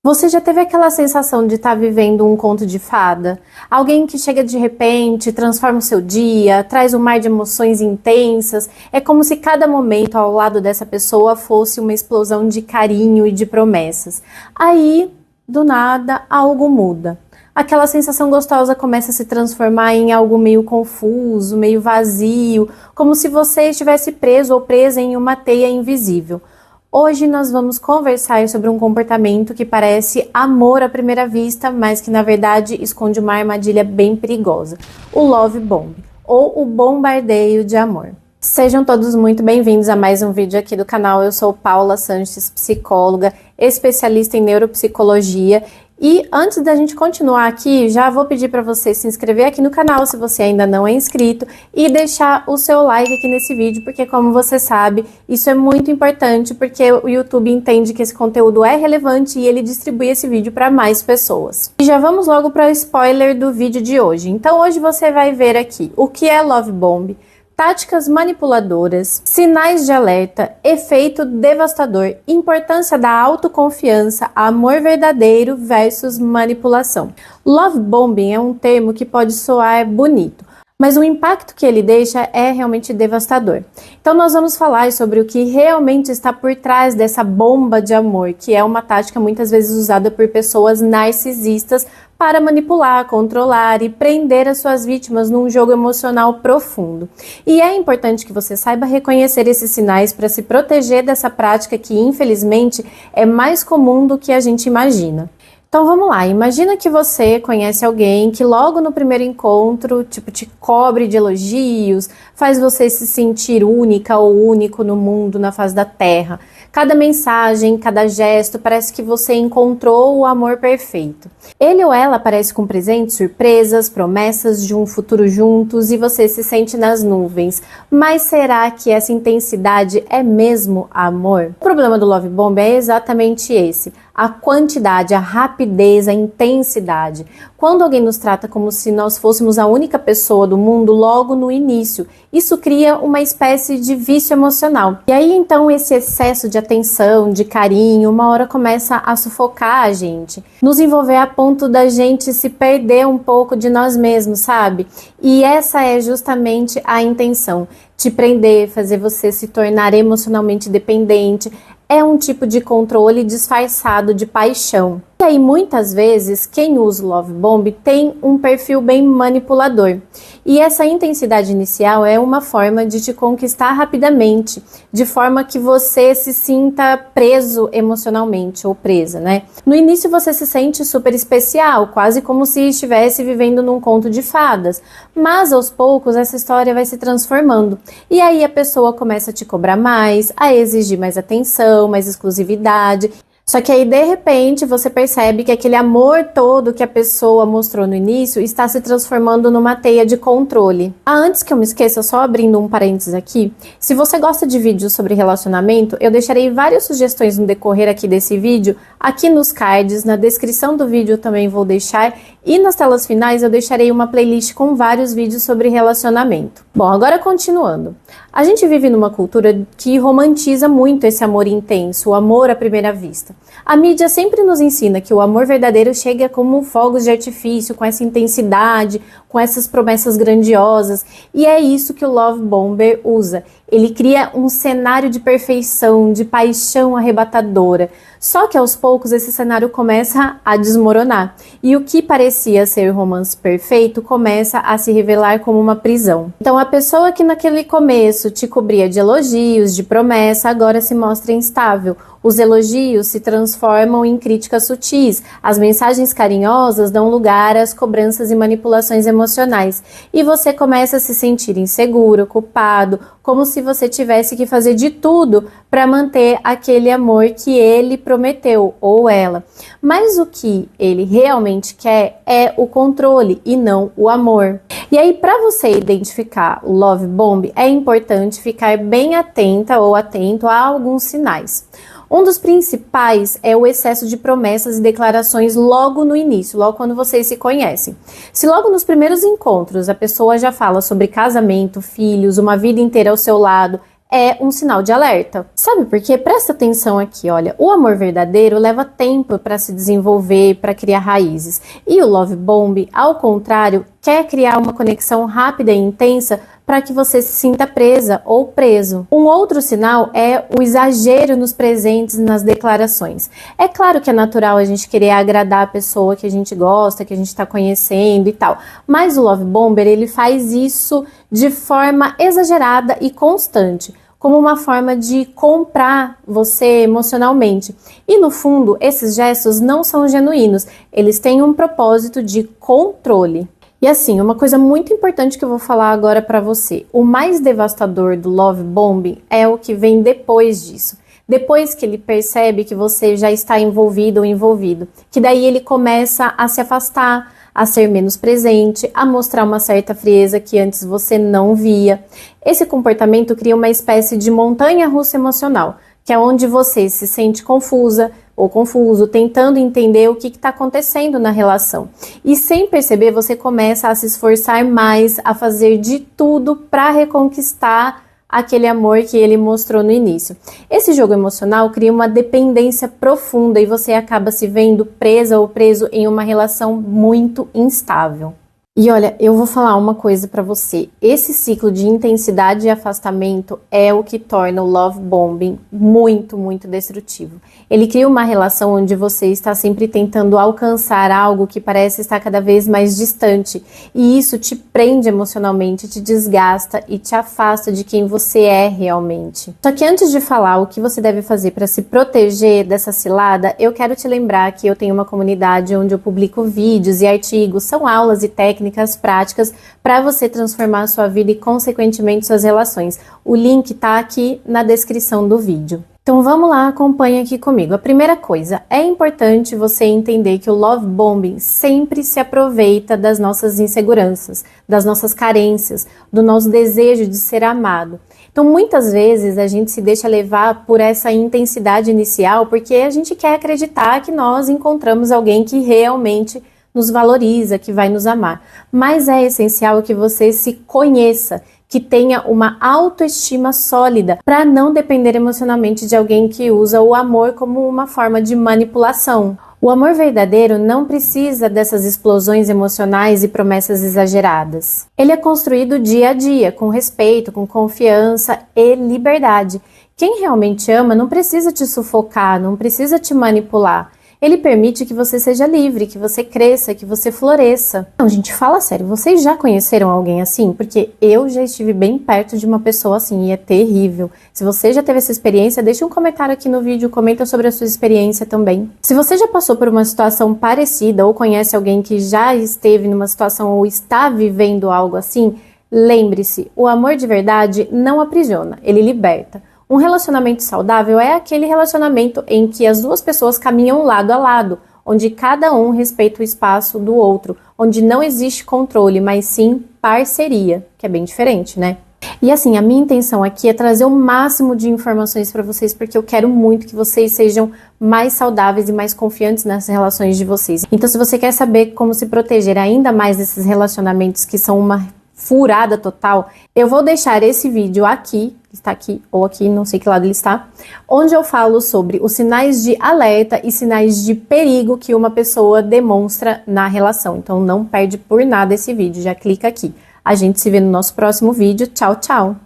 Você já teve aquela sensação de estar vivendo um conto de fada? Alguém que chega de repente, transforma o seu dia, traz um mar de emoções intensas. É como se cada momento ao lado dessa pessoa fosse uma explosão de carinho e de promessas. Aí, do nada, algo muda. Aquela sensação gostosa começa a se transformar em algo meio confuso, meio vazio, como se você estivesse preso ou presa em uma teia invisível. Hoje nós vamos conversar sobre um comportamento que parece amor à primeira vista, mas que na verdade esconde uma armadilha bem perigosa, o love bomb, ou o bombardeio de amor. Sejam todos muito bem-vindos a mais um vídeo aqui do canal. Eu sou Paula Sanches, psicóloga, especialista em neuropsicologia. E antes da gente continuar aqui, já vou pedir para você se inscrever aqui no canal se você ainda não é inscrito e deixar o seu like aqui nesse vídeo, porque como você sabe, isso é muito importante porque o YouTube entende que esse conteúdo é relevante e ele distribui esse vídeo para mais pessoas. E já vamos logo para o spoiler do vídeo de hoje. Então hoje você vai ver aqui o que é Love Bomb, táticas manipuladoras, sinais de alerta, efeito devastador, importância da autoconfiança, amor verdadeiro versus manipulação. Love bombing é um termo que pode soar bonito, mas o impacto que ele deixa é realmente devastador. Então nós vamos falar sobre o que realmente está por trás dessa bomba de amor, que é uma tática muitas vezes usada por pessoas narcisistas para manipular, controlar e prender as suas vítimas num jogo emocional profundo. E é importante que você saiba reconhecer esses sinais para se proteger dessa prática que, infelizmente, é mais comum do que a gente imagina. Então vamos lá, imagina que você conhece alguém que logo no primeiro encontro, te cobre de elogios, faz você se sentir única ou único no mundo, na face da terra. Cada mensagem, cada gesto, parece que você encontrou o amor perfeito. Ele ou ela aparece com presentes, surpresas, promessas de um futuro juntos e você se sente nas nuvens. Mas será que essa intensidade é mesmo amor? O problema do Love Bomb é exatamente esse. A quantidade, a rapidez, a intensidade. Quando alguém nos trata como se nós fôssemos a única pessoa do mundo logo no início, isso cria uma espécie de vício emocional. E aí então esse excesso de atenção, de carinho, uma hora começa a sufocar a gente, nos envolver a ponto da gente se perder um pouco de nós mesmos, sabe? E essa é justamente a intenção, te prender, fazer você se tornar emocionalmente dependente. É um tipo de controle disfarçado de paixão. E aí, muitas vezes, quem usa o Love Bomb tem um perfil bem manipulador. E essa intensidade inicial é uma forma de te conquistar rapidamente, de forma que você se sinta preso emocionalmente, ou presa, né? No início você se sente super especial, quase como se estivesse vivendo num conto de fadas. Mas, aos poucos, essa história vai se transformando. E aí a pessoa começa a te cobrar mais, a exigir mais atenção, mais exclusividade. Só que aí, de repente, você percebe que aquele amor todo que a pessoa mostrou no início está se transformando numa teia de controle. Antes que eu me esqueça, só abrindo um parênteses aqui, se você gosta de vídeos sobre relacionamento, eu deixarei várias sugestões no decorrer aqui desse vídeo, aqui nos cards, na descrição do vídeo eu também vou deixar, e nas telas finais eu deixarei uma playlist com vários vídeos sobre relacionamento. Bom, agora continuando. A gente vive numa cultura que romantiza muito esse amor intenso, o amor à primeira vista. A mídia sempre nos ensina que o amor verdadeiro chega como fogos de artifício, com essa intensidade, com essas promessas grandiosas, e é isso que o Love Bomber usa. Ele cria um cenário de perfeição, de paixão arrebatadora. Só que aos poucos esse cenário começa a desmoronar. E o que parecia ser romance perfeito começa a se revelar como uma prisão. Então a pessoa que naquele começo te cobria de elogios, de promessa, agora se mostra instável. Os elogios se transformam em críticas sutis. As mensagens carinhosas dão lugar às cobranças e manipulações emocionais. E você começa a se sentir inseguro, culpado, como se você tivesse que fazer de tudo para manter aquele amor que ele prometeu, ou ela. Mas o que ele realmente quer é o controle e não o amor. E aí, para você identificar o Love Bomb, é importante ficar bem atenta ou atento a alguns sinais. Um dos principais é o excesso de promessas e declarações logo no início, logo quando vocês se conhecem. Se logo nos primeiros encontros a pessoa já fala sobre casamento, filhos, uma vida inteira ao seu lado, é um sinal de alerta. Sabe por quê? Presta atenção aqui, olha. O amor verdadeiro leva tempo para se desenvolver, para criar raízes. E o love bomb, ao contrário, quer criar uma conexão rápida e intensa para que você se sinta presa ou preso. Um outro sinal é o exagero nos presentes e nas declarações. É claro que é natural a gente querer agradar a pessoa que a gente gosta, que a gente está conhecendo e tal, mas o love bomber, ele faz isso de forma exagerada e constante, como uma forma de comprar você emocionalmente. E no fundo, esses gestos não são genuínos, eles têm um propósito de controle. E assim, uma coisa muito importante que eu vou falar agora pra você. O mais devastador do love bombing é o que vem depois disso. Depois que ele percebe que você já está envolvido ou envolvido. Que daí ele começa a se afastar, a ser menos presente, a mostrar uma certa frieza que antes você não via. Esse comportamento cria uma espécie de montanha-russa emocional, que é onde você se sente confusa ou confuso, tentando entender o que está acontecendo na relação. E sem perceber, você começa a se esforçar mais, a fazer de tudo para reconquistar aquele amor que ele mostrou no início. Esse jogo emocional cria uma dependência profunda e você acaba se vendo presa ou preso em uma relação muito instável. E olha, eu vou falar uma coisa pra você. Esse ciclo de intensidade e afastamento é o que torna o love bombing muito, muito destrutivo. Ele cria uma relação onde você está sempre tentando alcançar algo que parece estar cada vez mais distante. E isso te prende emocionalmente, te desgasta e te afasta de quem você é realmente. Só que antes de falar o que você deve fazer para se proteger dessa cilada, eu quero te lembrar que eu tenho uma comunidade onde eu publico vídeos e artigos, são aulas e técnicas práticas para você transformar a sua vida e, consequentemente, suas relações. O link tá aqui na descrição do vídeo. Então vamos lá, acompanha aqui comigo. A primeira coisa, é importante você entender que o love bombing sempre se aproveita das nossas inseguranças, das nossas carências, do nosso desejo de ser amado. Então muitas vezes a gente se deixa levar por essa intensidade inicial porque a gente quer acreditar que nós encontramos alguém que realmente nos valoriza, que vai nos amar. Mas é essencial que você se conheça, que tenha uma autoestima sólida, para não depender emocionalmente de alguém que usa o amor como uma forma de manipulação. O amor verdadeiro não precisa dessas explosões emocionais e promessas exageradas. Ele é construído dia a dia, com respeito, com confiança e liberdade. Quem realmente ama não precisa te sufocar, não precisa te manipular. Ele permite que você seja livre, que você cresça, que você floresça. Não, gente, fala sério, vocês já conheceram alguém assim? Porque eu já estive bem perto de uma pessoa assim e é terrível. Se você já teve essa experiência, deixa um comentário aqui no vídeo, comenta sobre a sua experiência também. Se você já passou por uma situação parecida ou conhece alguém que já esteve numa situação ou está vivendo algo assim, lembre-se, o amor de verdade não aprisiona, ele liberta. Um relacionamento saudável é aquele relacionamento em que as duas pessoas caminham lado a lado, onde cada um respeita o espaço do outro, onde não existe controle, mas sim parceria, que é bem diferente, né? E assim, a minha intenção aqui é trazer o máximo de informações para vocês, porque eu quero muito que vocês sejam mais saudáveis e mais confiantes nas relações de vocês. Então, se você quer saber como se proteger ainda mais desses relacionamentos que são uma furada total, eu vou deixar esse vídeo aqui, está aqui ou aqui, não sei que lado ele está, onde eu falo sobre os sinais de alerta e sinais de perigo que uma pessoa demonstra na relação. Então não perde por nada esse vídeo, já clica aqui. A gente se vê no nosso próximo vídeo. Tchau, tchau!